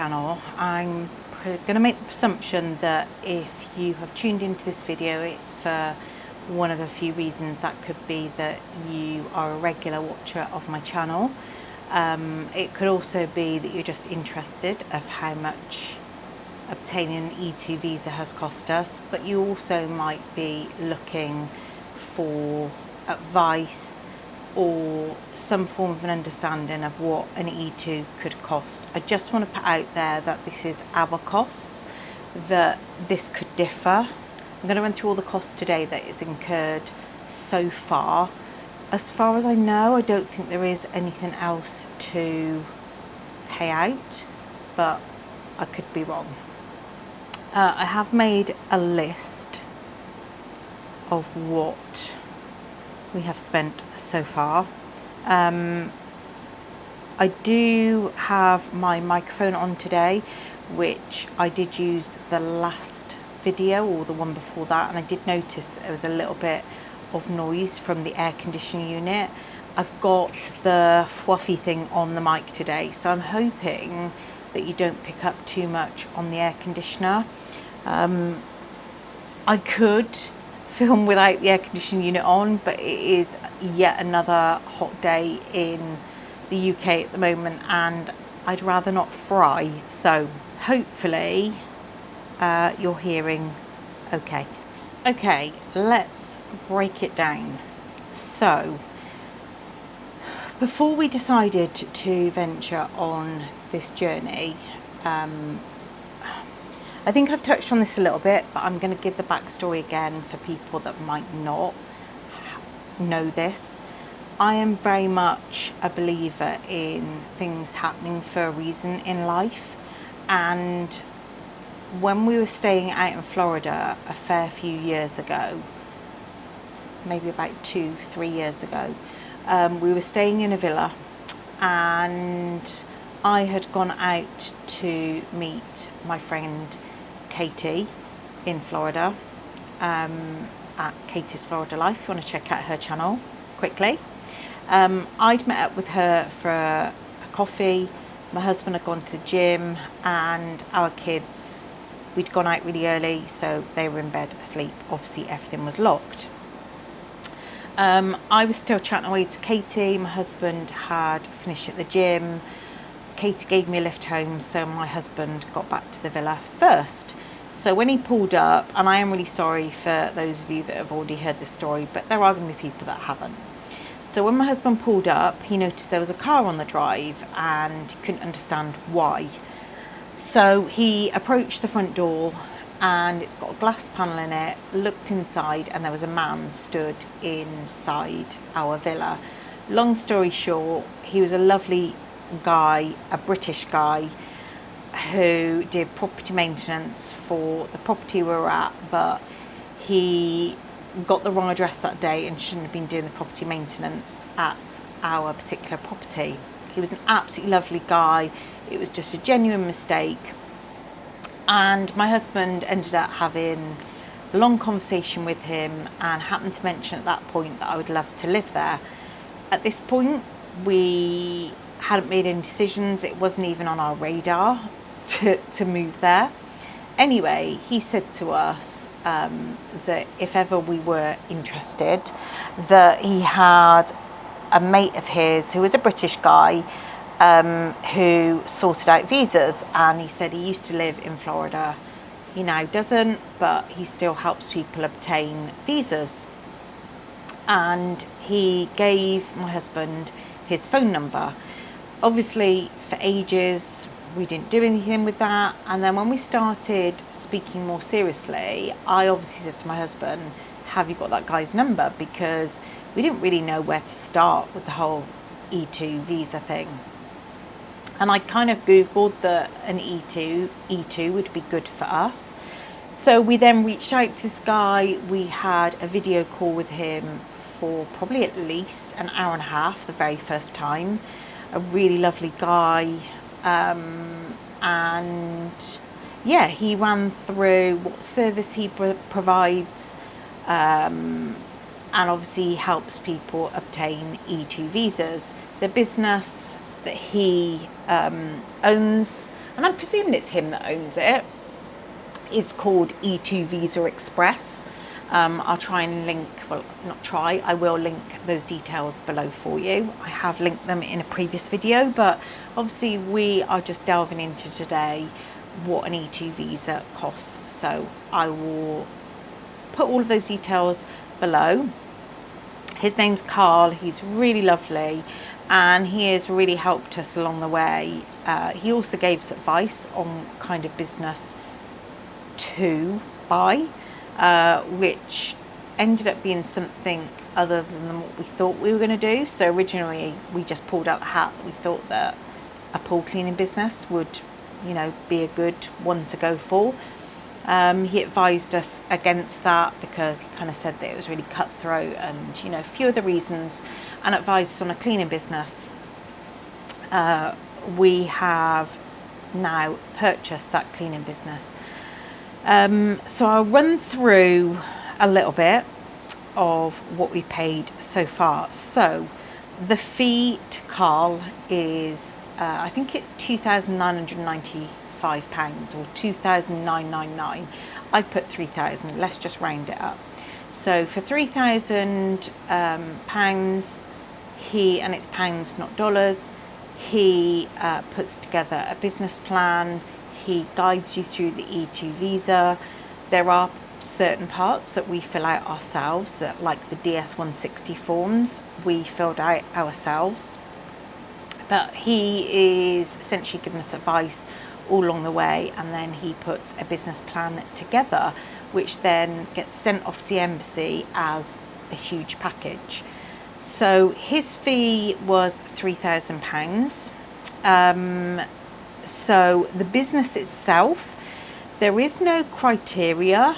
channel, I'm going to make the presumption that if you have tuned into this video, it's for one of a few reasons. That could be that you are a regular watcher of my channel. It could also be that you're just interested of how much obtaining an E2 visa has cost us, but you also might be looking for advice or some form of an understanding of what an E2 could cost. I just want to put out there that this is our costs, that this could differ. I'm going to run through all the costs today that is incurred so far. As far as I know, I don't think there is anything else to pay out, but I could be wrong. I have made a list of what we have spent so far. I do have my microphone on today, which I did use the last video or the one before that, and I did notice that there was a little bit of noise from the air conditioning unit. I've got the fluffy thing on the mic today, so I'm hoping that you don't pick up too much on the air conditioner. I could film without the air conditioning unit on, but it is yet another hot day in the UK at the moment, and I'd rather not fry, so hopefully you're hearing okay. Okay, let's break it down. So before we decided to venture on this journey, I think I've touched on this a little bit, but I'm going to give the backstory again for people that might not know this. I am very much a believer in things happening for a reason in life, and when we were staying out in Florida a fair few years ago, maybe about 2-3 years ago, we were staying in a villa, and I had gone out to meet my friend Katie in Florida, at Katie's Florida Life. If you want to check out her channel quickly. I'd met up with her for a coffee. My husband had gone to the gym, and our kids, we'd gone out really early, so they were in bed asleep. Obviously everything was locked. I was still chatting away to Katie. My husband had finished at the gym. Katie gave me a lift home, so my husband got back to the villa first. So when he pulled up, and I am really sorry for those of you that have already heard this story, but there are going to be people that haven't. So when my husband pulled up, he noticed there was a car on the drive and he couldn't understand why. So he approached the front door, and it's got a glass panel in it, looked inside, and there was a man stood inside our villa. Long story short, he was a lovely guy, a British guy, who did property maintenance for the property we were at, but he got the wrong address that day and shouldn't have been doing the property maintenance at our particular property. He was an absolutely lovely guy. It was just a genuine mistake, and my husband ended up having a long conversation with him and happened to mention at that point that I would love to live there. At this point, we hadn't made any decisions. It wasn't even on our radar to move there. Anyway, he said to us that if ever we were interested, that he had a mate of his who was a British guy, who sorted out visas, and he said he used to live in Florida. He now doesn't, but he still helps people obtain visas. And he gave my husband his phone number. Obviously, for ages, we didn't do anything with that. And then when we started speaking more seriously, I obviously said to my husband, have you got that guy's number? Because we didn't really know where to start with the whole E2 visa thing. And I kind of Googled that an E2 would be good for us. So we then reached out to this guy. We had a video call with him for probably at least an hour and a half the very first time. A really lovely guy. And yeah, he ran through what service he provides, and obviously he helps people obtain E2 visas. The business that he owns and I'm presuming it's him that owns it, is called E2 Visa Express. I'll try and link, well, not try, I will link those details below for you. I have linked them in a previous video, but obviously we are just delving into today what an E2 visa costs. So I will put all of those details below. His name's Carl, he's really lovely, and he has really helped us along the way. He also gave us advice on kind of business to buy, which ended up being something other than what we thought we were going to do. So originally we just pulled out the hat. We thought that a pool cleaning business would, you know, be a good one to go for. He advised us against that because he kind of said that it was really cutthroat and, you know, a few other reasons, and advised us on a cleaning business. We have now purchased that cleaning business. So I'll run through a little bit of what we paid so far. So the fee to Carl is, I think it's £2,995 or £2,999. I've put 3,000. Let's just round it up. So for £3,000, he, and it's pounds not dollars, he puts together a business plan. He guides you through the E2 visa. There are certain parts that we fill out ourselves, that like the DS-160 forms we filled out ourselves, but he is essentially giving us advice all along the way, and then he puts a business plan together which then gets sent off to the embassy as a huge package. So his fee was £3,000. So the business itself, there is no criteria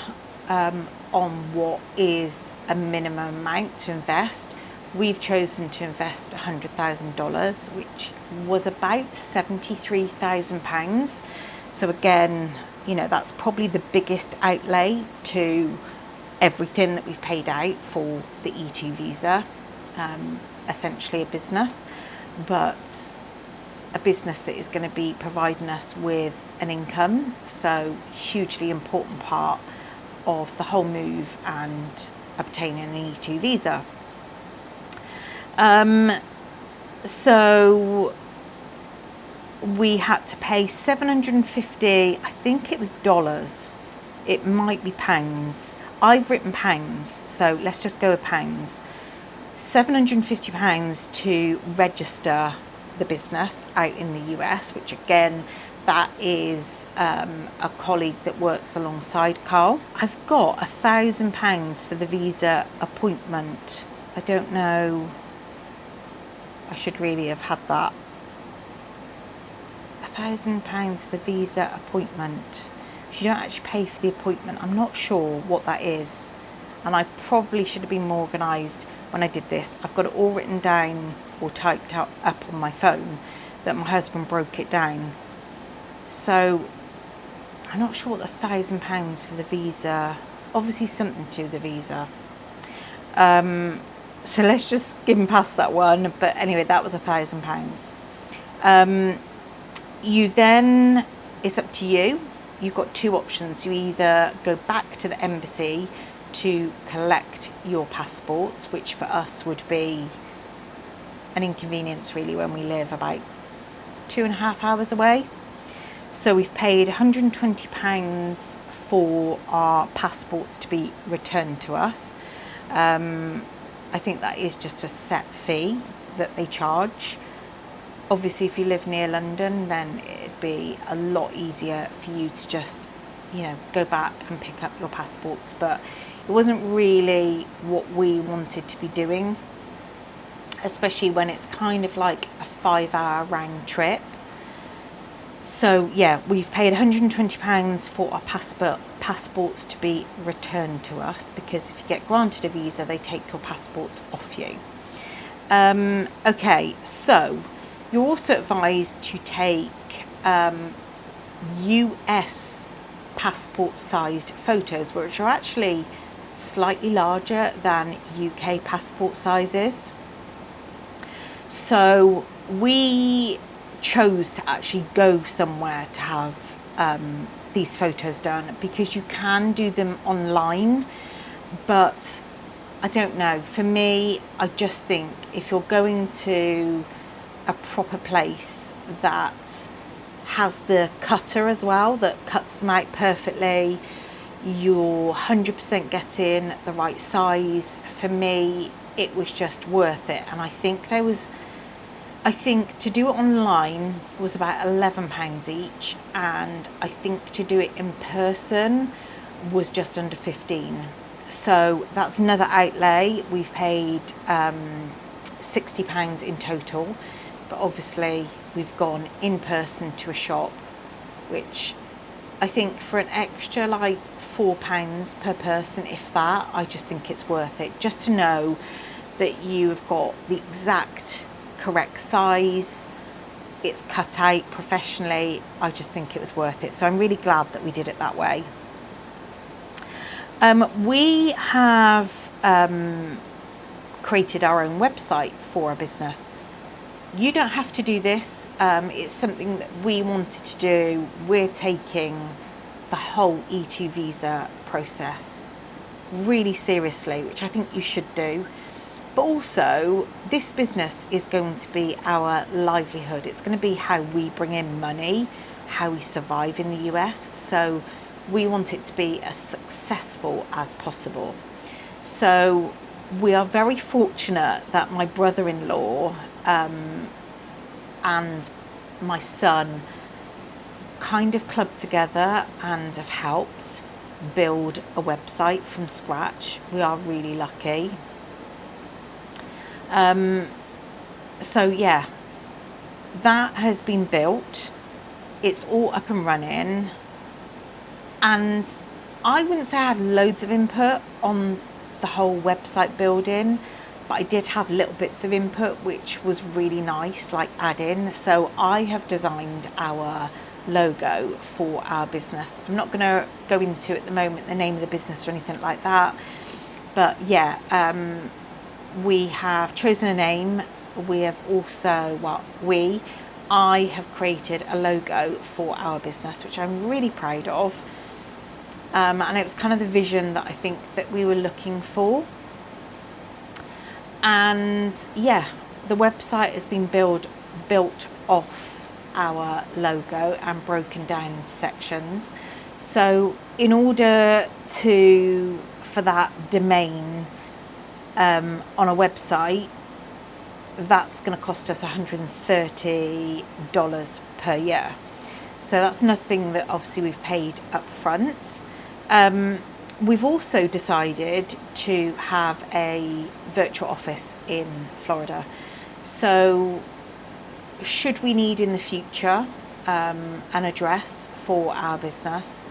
on what is a minimum amount to invest. We've chosen to invest $100,000, which was about £73,000. So again, you know, that's probably the biggest outlay to everything that we've paid out for the E2 visa. Essentially a business, but a business that is going to be providing us with an income. So hugely important part of the whole move and obtaining an E2 visa. So we had to pay 750, I think it was dollars, it might be pounds. I've written pounds, so let's just go with pounds. £750 to register the business out in the US, which again, that is a colleague that works alongside Carl. I've got £1,000 for the visa appointment. I don't know, I should really have had that. £1,000 for the visa appointment. You don't actually pay for the appointment. I'm not sure what that is, and I probably should have been more organised when I did this. I've got it all written down or typed up on my phone, that my husband broke it down. So I'm not sure what the £1,000 for the visa, it's obviously something to do with the visa. So let's just skim past that one. But anyway, that was £1,000. You then, it's up to you. You've got two options. You either go back to the embassy to collect your passports, which for us would be an inconvenience really when we live about 2.5 hours away. So we've paid £120 for our passports to be returned to us. I think that is just a set fee that they charge. Obviously, if you live near London, then it'd be a lot easier for you to just, you know, go back and pick up your passports. But it wasn't really what we wanted to be doing, especially when it's kind of like a 5-hour round trip. So yeah, we've paid £120 for our passports to be returned to us, because if you get granted a visa, they take your passports off you. Okay, so you're also advised to take US passport sized photos, which are actually slightly larger than UK passport sizes. So we chose to actually go somewhere to have these photos done, because you can do them online, but I don't know, for me, I just think if you're going to a proper place that has the cutter as well, that cuts them out perfectly, you're 100% getting the right size. For me, it was just worth it. And I think to do it online was about £11 each, and I think to do it in person was just under 15. So that's another outlay. We've paid £60 in total, but obviously we've gone in person to a shop, which I think for an extra like £4 per person, if that, I just think it's worth it, just to know that you've got the exact correct size, it's cut out professionally. I just think it was worth it, so I'm really glad that we did it that way. We have created our own website for our business. You don't have to do this. It's something that we wanted to do. We're taking the whole E2 visa process really seriously, which I think you should do. But also, this business is going to be our livelihood. It's going to be how we bring in money, how we survive in the US. So we want it to be as successful as possible. So we are very fortunate that my brother-in-law and my son kind of clubbed together and have helped build a website from scratch. We are really lucky. So yeah, that has been built. It's all up and running. And I wouldn't say I had loads of input on the whole website building, but I did have little bits of input, which was really nice, like add-in. So I have designed our logo for our business. I'm not going to go into at the moment the name of the business or anything like that, but yeah, we have chosen a name. We have also, I have created a logo for our business, which I'm really proud of. And it was kind of the vision that I think that we were looking for. And yeah, the website has been built off our logo and broken down into sections. So in order for that domain on a website, that's going to cost us $130 per year. So that's nothing that obviously we've paid up front. We've also decided to have a virtual office in Florida. So should we need in the future an address for our business,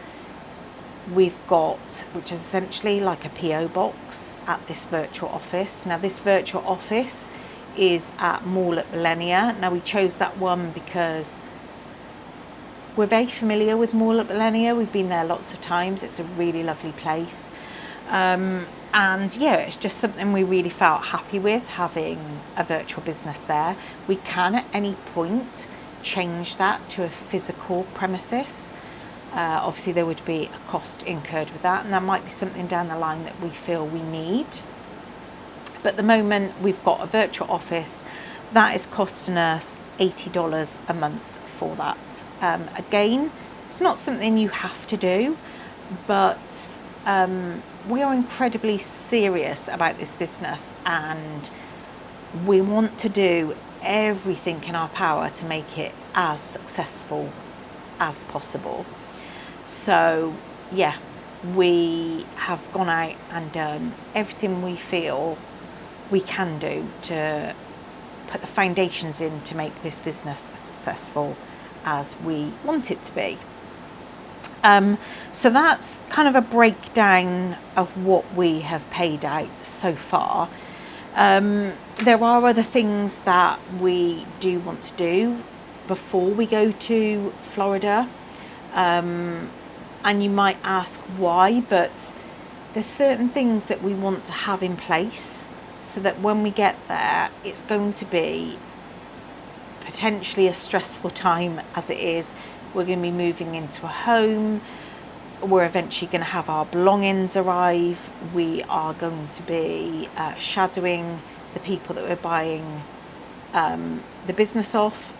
we've got, which is essentially like a PO box at this virtual office. Now this virtual office is at Mall at Millennia. Now we chose that one because we're very familiar with Mall at Millennia. We've been there lots of times. It's a really lovely place. And yeah, it's just something we really felt happy with, having a virtual business there. We can at any point change that to a physical premises. Obviously there would be a cost incurred with that, and that might be something down the line that we feel we need. But at the moment we've got a virtual office that is costing us $80 a month for that. Again, it's not something you have to do, but we are incredibly serious about this business, and we want to do everything in our power to make it as successful as possible. So yeah, we have gone out and done everything we feel we can do to put the foundations in to make this business as successful as we want it to be. So that's kind of a breakdown of what we have paid out so far. There are other things that we do want to do before we go to Florida. And you might ask why, but there's certain things that we want to have in place so that when we get there, it's going to be potentially a stressful time as it is. We're going to be moving into a home. We're eventually going to have our belongings arrive. We are going to be shadowing the people that we're buying the business off.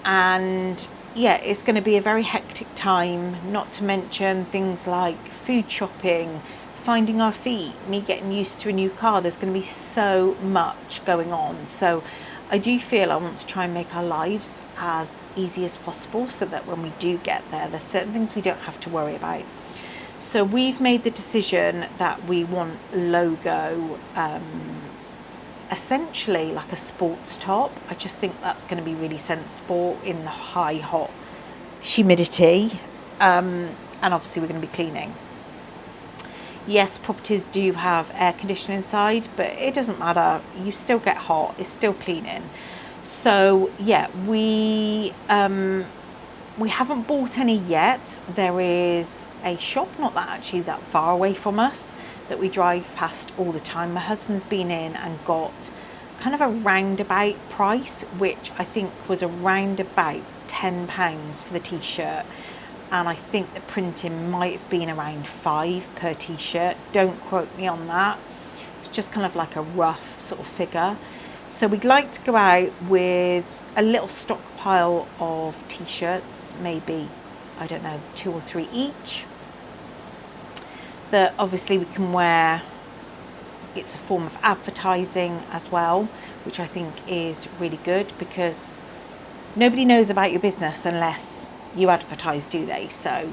And yeah, it's going to be a very hectic time, not to mention things like food shopping, finding our feet, me getting used to a new car. There's going to be so much going on. So I do feel I want to try and make our lives as easy as possible so that when we do get there, there's certain things we don't have to worry about. So we've made the decision that we want logo, essentially like a sports top. I just think that's going to be really sensible in the high hot humidity, and obviously we're going to be cleaning. Yes, properties do have air conditioning inside, but it doesn't matter, you still get hot, it's still cleaning. So yeah, we haven't bought any yet. There is a shop not that far away from us that we drive past all the time. My husband's been in and got kind of a roundabout price, which I think was around about £10 for the t-shirt, and I think the printing might have been around £5 per t-shirt. Don't quote me on that, it's just kind of like a rough sort of figure. So we'd like to go out with a little stockpile of t-shirts, maybe, I don't know, 2 or 3 each, that obviously we can wear. It's a form of advertising as well, which I think is really good, because nobody knows about your business unless you advertise, do they? So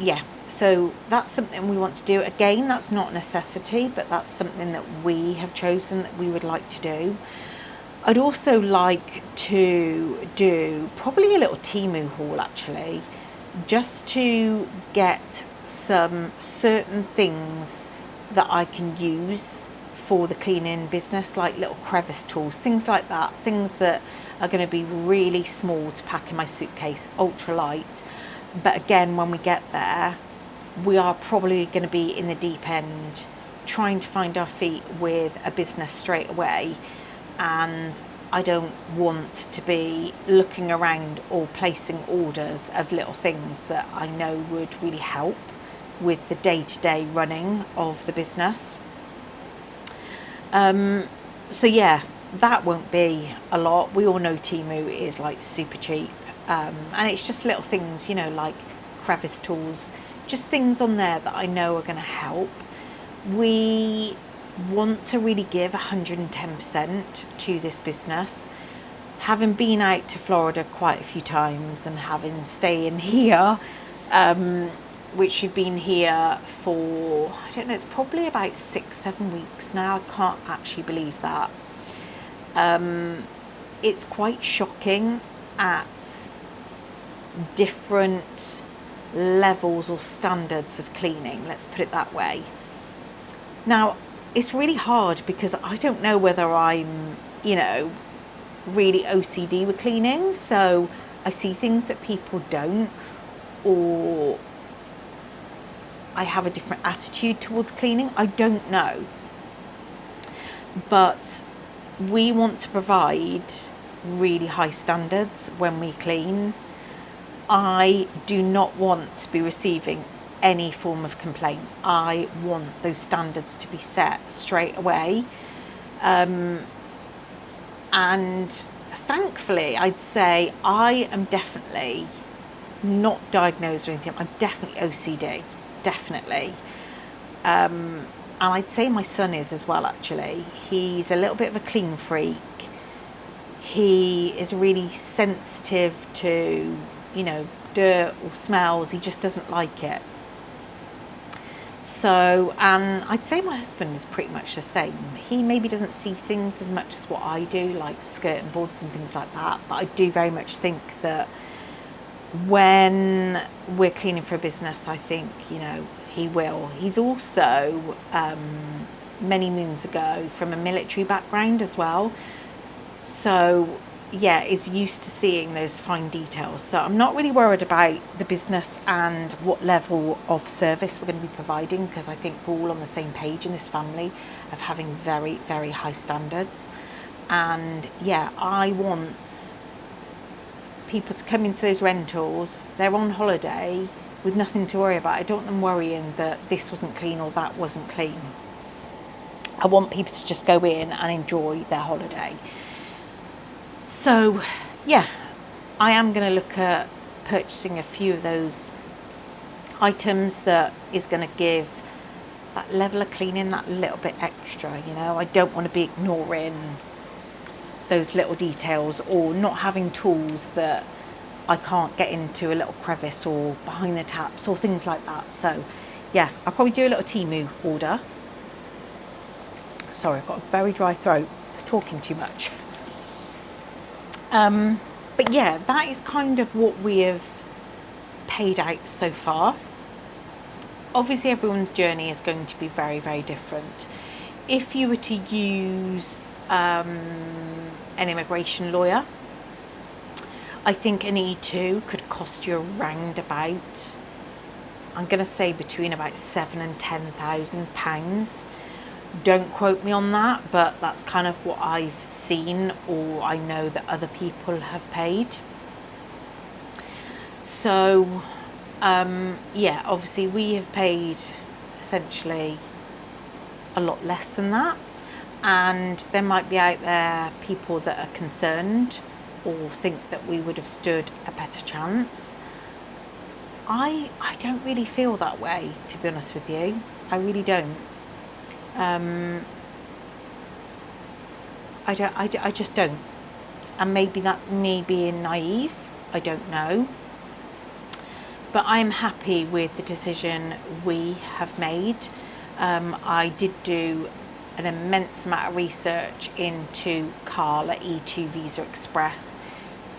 yeah, so that's something we want to do. Again, that's not a necessity, but that's something that we have chosen that we would like to do. I'd also like to do probably a little Temu haul, actually, just to get some certain things that I can use for the cleaning business, like little crevice tools, things like that, things that are going to be really small to pack in my suitcase, ultra light. But again, when we get there, we are probably going to be in the deep end, trying to find our feet with a business straight away, and I don't want to be looking around or placing orders of little things that I know would really help with the day-to-day running of the business. So yeah, that won't be a lot. We all know Temu is like super cheap, and it's just little things, you know, like crevice tools, just things on there that I know are going to help. We want to really give 110% to this business. Having been out to Florida quite a few times and having staying here, which we've been here for, I don't know, it's probably about 6-7 weeks now. I can't actually believe that. It's quite shocking at different levels or standards of cleaning, let's put it that way. Now, it's really hard because I don't know whether I'm, you know, really OCD with cleaning, so I see things that people don't, or I have a different attitude towards cleaning. I don't know. But we want to provide really high standards when we clean. I do not want to be receiving any form of complaint. I want those standards to be set straight away. And thankfully, I'd say I am definitely not diagnosed or anything. I'm definitely OCD, definitely. And I'd say my son is as well, actually. He's a little bit of a clean freak. He is really sensitive to, you know, dirt or smells. He just doesn't like it. So, and I'd say my husband is pretty much the same. He maybe doesn't see things as much as what I do, like skirting boards and things like that. But I do very much think that when we're cleaning for a business, I think, you know, he will. He's also, many moons ago, from a military background as well. So yeah, is used to seeing those fine details. So I'm not really worried about the business and what level of service we're going to be providing, because I think we're all on the same page in this family of having very, very high standards. And yeah, I want people to come into those rentals, they're on holiday with nothing to worry about. I don't want them worrying that this wasn't clean or that wasn't clean. I want people to just go in and enjoy their holiday. So yeah, I am going to look at purchasing a few of those items that is going to give that level of cleaning that little bit extra. You know, I don't want to be ignoring those little details or not having tools that I can't get into a little crevice or behind the taps or things like that. So yeah, I'll probably do a little Temu order. Sorry, I've got a very dry throat. It's talking too much. But yeah, that is kind of what we have paid out so far. Obviously, everyone's journey is going to be very, very different. If you were to use an immigration lawyer, I think an E2 could cost you around about, I'm going to say between about £7,000 and £10,000. Don't quote me on that, but that's kind of what I've seen or I know that other people have paid. So yeah, obviously we have paid essentially a lot less than that, and there might be out there people that are concerned or think that we would have stood a better chance. I don't really feel that way, to be honest with you. I really don't. I just don't. And maybe that me being naive, I don't know. But I'm happy with the decision we have made. I did do an immense amount of research into Carla E2 Visa Express,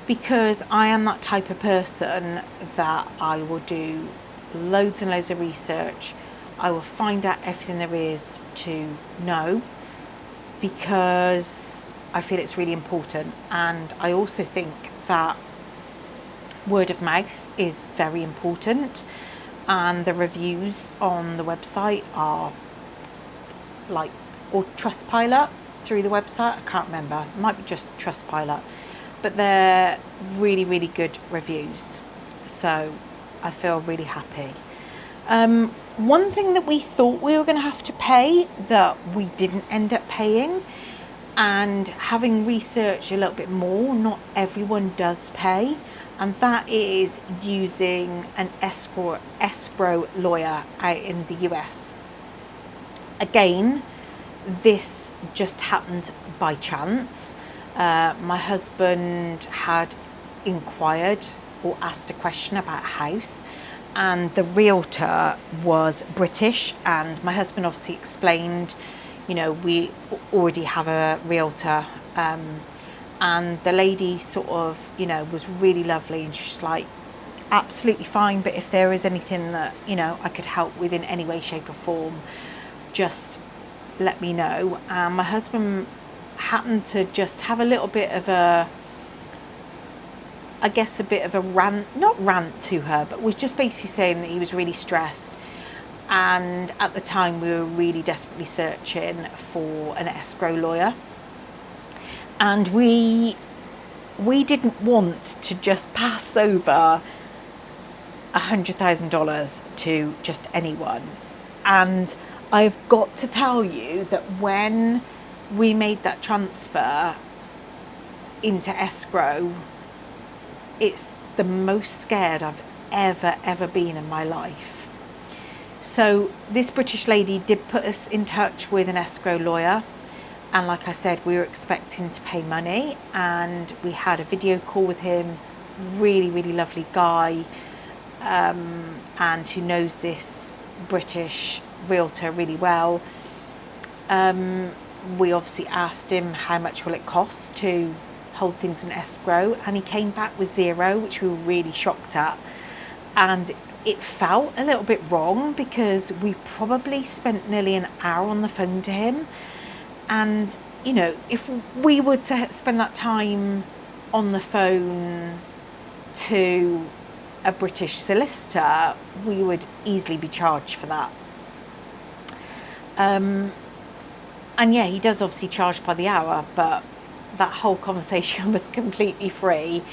because I am that type of person that I will do loads and loads of research. I will find out everything there is to know, because I feel it's really important. And I also think that word of mouth is very important, and the reviews on the website are like, or Trustpilot through the website, I can't remember, it might be just Trustpilot, but they're really, really good reviews. So I feel really happy. One thing that we thought we were going to have to pay that we didn't end up paying, and having researched a little bit more, not everyone does pay, and that is using an escrow lawyer out in the US. Again, this just happened by chance. My husband had inquired or asked a question about a house, and the realtor was British, and my husband obviously explained, you know, we already have a realtor, and the lady sort of, you know, was really lovely, and she's like, absolutely fine, but if there is anything that, you know, I could help with in any way, shape or form, just let me know. And my husband happened to just have a little bit of a, I guess a bit of a not rant to her, but was just basically saying that he was really stressed, and at the time we were really desperately searching for an escrow lawyer, and we didn't want to just pass over $100,000 to just anyone. And I've got to tell you that when we made that transfer into escrow, it's the most scared I've ever been in my life. So this British lady did put us in touch with an escrow lawyer, and like I said, we were expecting to pay money, and we had a video call with him. Really, really lovely guy, and who knows this British realtor really well. We obviously asked him how much will it cost to hold things in escrow, and he came back with zero, which we were really shocked at. And it felt a little bit wrong, because we probably spent nearly an hour on the phone to him, and you know, if we were to spend that time on the phone to a British solicitor, we would easily be charged for that. And yeah, he does obviously charge by the hour, but that whole conversation was completely free.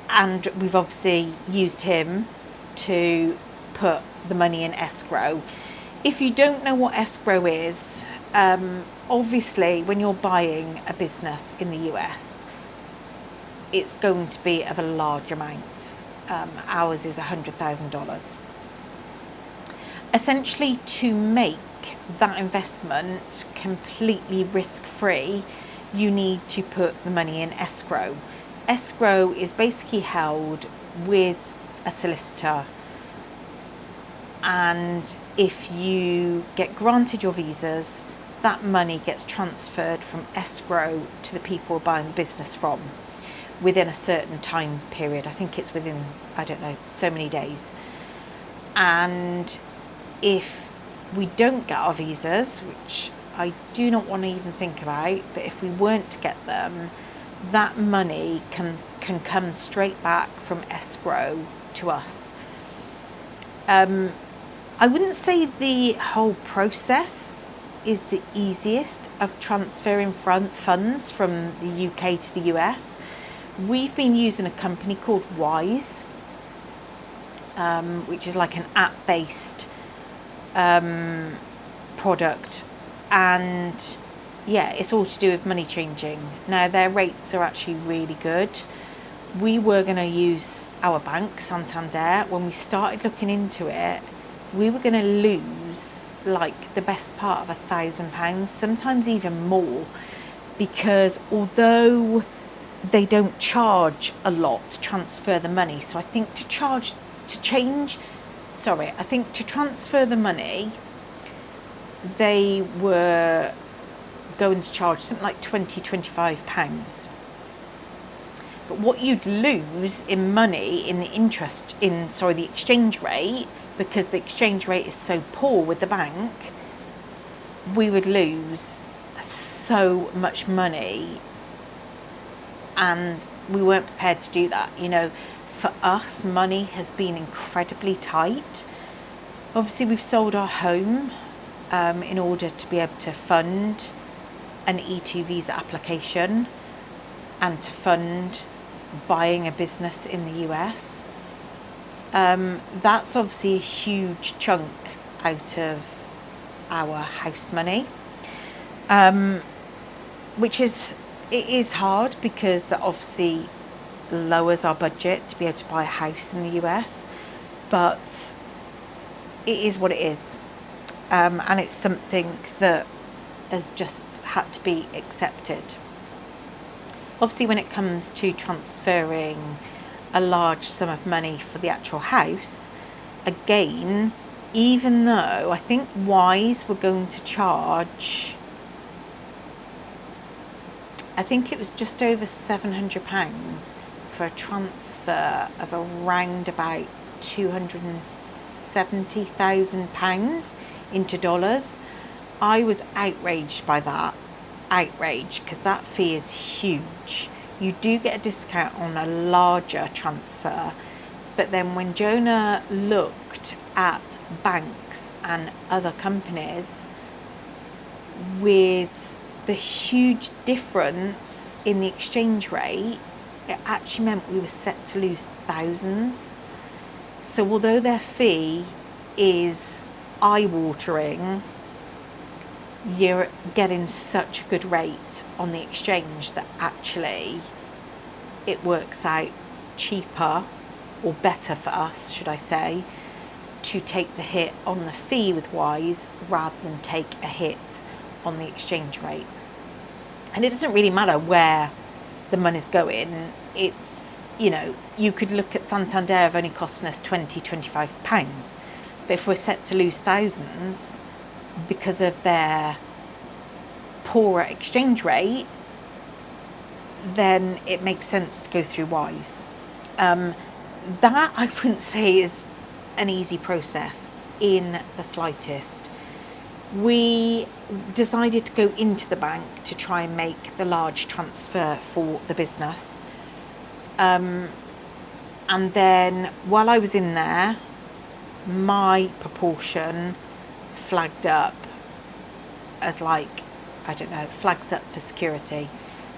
And we've obviously used him to put the money in escrow. If you don't know what escrow is, obviously when you're buying a business in the US, it's going to be of a large amount. Ours is $100,000. Essentially, to make that investment completely risk-free, you need to put the money in escrow. Escrow is basically held with a solicitor, and if you get granted your visas, that money gets transferred from escrow to the people we're buying the business from within a certain time period. I think it's within, I don't know, so many days. And if we don't get our visas, which I do not want to even think about, but if we weren't to get them, that money can come straight back from escrow to us. I wouldn't say the whole process is the easiest of transferring funds from the UK to the US. We've been using a company called Wise, which is like an app-based product, and yeah, it's all to do with money changing. Now, their rates are actually really good. We were going to use our bank, Santander. When we started looking into it, we were going to lose like the best part of £1,000, sometimes even more, because although they don't charge a lot to transfer the money, so I think to transfer the money, they were going to charge something like £25. But what you'd lose in money in the exchange rate, because the exchange rate is so poor with the bank, we would lose so much money, and we weren't prepared to do that. You know, for us, money has been incredibly tight. Obviously, we've sold our home in order to be able to fund an E2 visa application and to fund buying a business in the US. That's obviously a huge chunk out of our house money, which is hard, because that obviously lowers our budget to be able to buy a house in the US, but it is what it is, and it's something that has just had to be accepted. Obviously, when it comes to transferring a large sum of money for the actual house, again, even though I think Wise were going to charge, I think it was just over £700 for a transfer of around about £270,000 into dollars. I was outraged by that. Outraged, because that fee is huge. You do get a discount on a larger transfer, but then when Jonah looked at banks and other companies, with the huge difference in the exchange rate, it actually meant we were set to lose thousands. So although their fee is eye-watering, you're getting such a good rate on the exchange that actually it works out cheaper, or better for us, should I say, to take the hit on the fee with Wise rather than take a hit on the exchange rate. And it doesn't really matter where the money's going. It's, you know, you could look at Santander have only costing us £25, but if we're set to lose thousands because of their poorer exchange rate, then it makes sense to go through Wise. That I wouldn't say is an easy process in the slightest. We decided to go into the bank to try and make the large transfer for the business. And then while I was in there, my proportion flagged up as like, I don't know, flags up for security.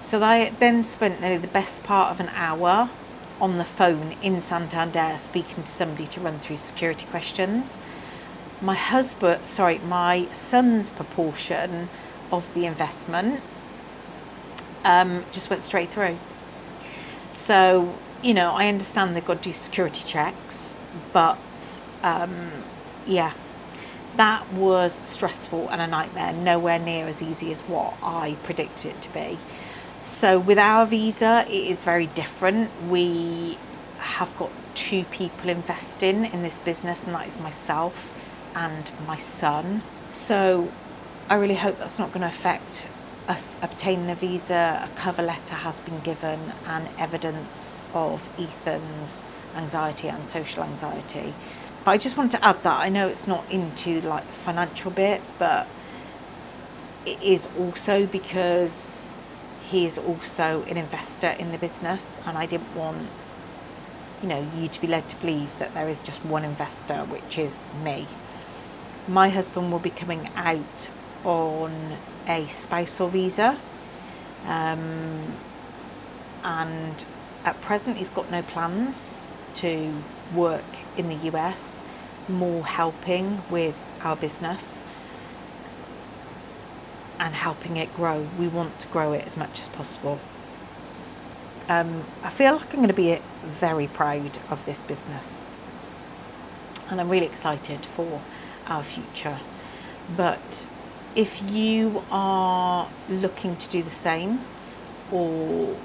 So I then spent nearly the best part of an hour on the phone in Santander speaking to somebody to run through security questions. My son's proportion of the investment just went straight through. So, I understand they've got to do security checks, but yeah, that was stressful and a nightmare, nowhere near as easy as what I predicted it to be. So with our visa, it is very different. We have got 2 people investing in this business, and that is myself and my son. So I really hope that's not going to affect us obtaining a visa. A cover letter has been given and evidence of Ethan's anxiety and social anxiety. But I just wanted to add that I know it's not into like the financial bit, but it is also because he is also an investor in the business, and I didn't want you to be led to believe that there is just one investor, which is me. My husband will be coming out on a spousal visa, and at present he's got no plans to work in the US, more helping with our business and helping it grow. We want to grow it as much as possible. I feel like I'm going to be very proud of this business, and I'm really excited for our future. But if you are looking to do the same, or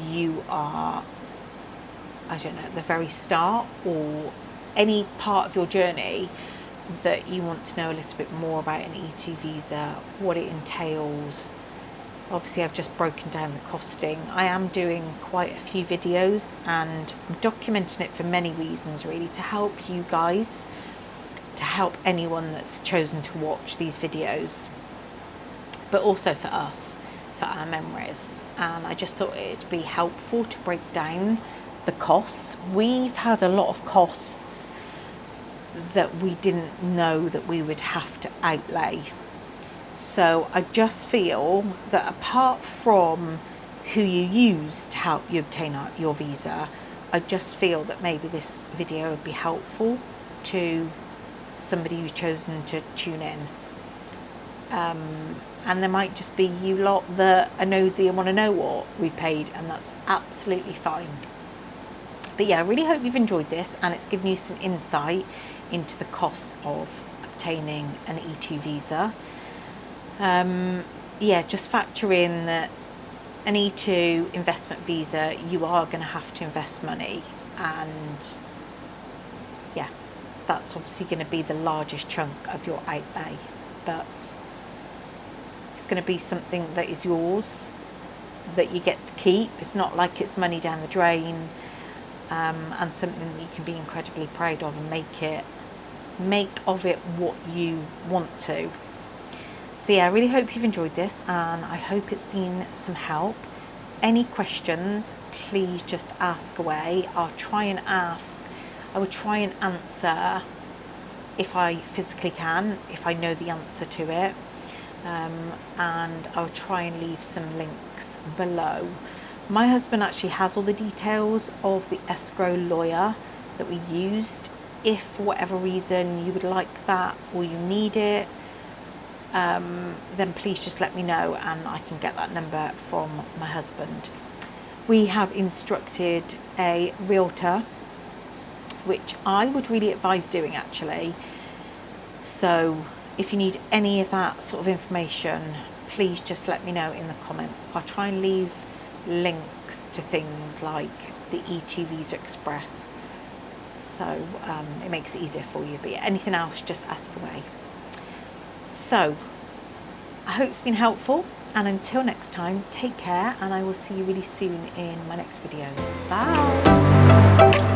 you are, I don't know, at the very start, or any part of your journey that you want to know a little bit more about an E2 visa, what it entails. Obviously, I've just broken down the costing. I am doing quite a few videos, and I'm documenting it for many reasons, really, to help you guys, to help anyone that's chosen to watch these videos, but also for us, for our memories. And I just thought it'd be helpful to break down the costs. We've had a lot of costs that we didn't know that we would have to outlay. So I just feel that apart from who you use to help you obtain your visa, I just feel that maybe this video would be helpful to somebody who's chosen to tune in. And there might just be you lot that are nosy and want to know what we paid, and that's absolutely fine. But yeah, I really hope you've enjoyed this, and it's given you some insight into the costs of obtaining an E2 visa. Yeah, just factor in that an E2 investment visa, you are going to have to invest money, and yeah, that's obviously going to be the largest chunk of your outlay, but it's going to be something that is yours, that you get to keep. It's not like it's money down the drain, and something that you can be incredibly proud of and make of it what you want to. So yeah, I really hope you've enjoyed this, and I hope it's been some help. Any questions, please just ask away. I will try and answer if I physically can, if I know the answer to it, and I'll try and leave some links below. My husband actually has all the details of the escrow lawyer that we used. If for whatever reason you would like that or you need it, then please just let me know and I can get that number from my husband. We have instructed a realtor, which I would really advise doing actually. So if you need any of that sort of information, please just let me know in the comments. I'll try and leave links to things like the E2 Visa Express, so it makes it easier for you. But yeah, anything else, just ask away. So I hope it's been helpful, and until next time, take care, and I will see you really soon in my next video. Bye.